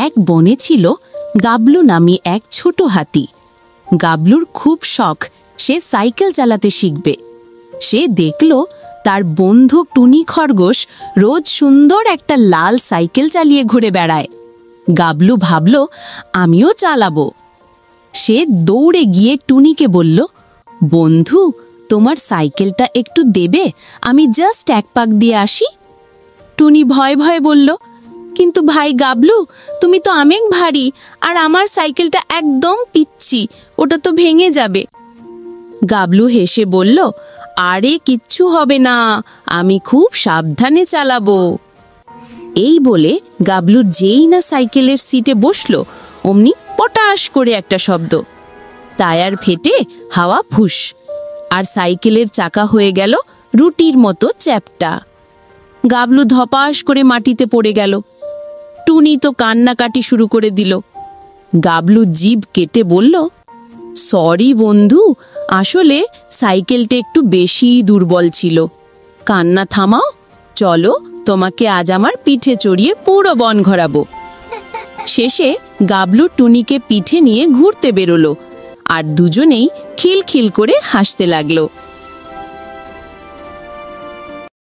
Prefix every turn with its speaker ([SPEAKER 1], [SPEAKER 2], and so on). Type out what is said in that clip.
[SPEAKER 1] এক বনে ছিল গাবলু নামে এক ছোট হাতি। গাবলুর খুব শখ সে সাইকেল চালাতে শিখবে। সে দেখল তার বন্ধু টুনি খরগোশ রোজ সুন্দর একটা লাল সাইকেল চালিয়ে ঘুরে বেড়ায়। গাবলু ভাবল, আমিও চালাবো। সে দৌড়ে গিয়ে টুনিকে বলল, বন্ধু, তোমার সাইকেলটা একটু দেবে? আমি জাস্ট এক পাক দিয়ে আসি। টুনি ভয়ে ভয়ে বলল, কিন্তু ভাই গাবলু, তুমি তো অনেক ভারী, আর আমার সাইকেলটা একদম পিচ্ছি, ওটা তো ভেঙে যাবে। গাবলু হেসে বলল, আরে কিচ্ছু হবে না, আমি খুব সাবধানে চালাবো। এই বলে গাবলু যেই না সাইকেলের সিটে বসলো, অমনি পটাশ করে একটা শব্দ, টায়ার ফেটে হাওয়া ফুস, আর সাইকেলের চাকা হয়ে গেল রুটির মতো চ্যাপ্টা। গাবলু ধপাস করে মাটিতে পড়ে গেল। টুনি তো কান্নাকাটি শুরু করে দিল। গাবলু জিভ কেটে বলল, সরি বন্ধু, আসলে সাইকেলটা একটু বেশি দুর্বল ছিল। কান্না থামাও, চলো তোমাকে আজ আমার পিঠে চড়িয়ে পুরো বন ঘোরাবো। শেষে গাবলু টুনিকে পিঠে নিয়ে ঘুরতে বেরোলো, আর দুজনেই খিলখিল করে হাসতে লাগলো।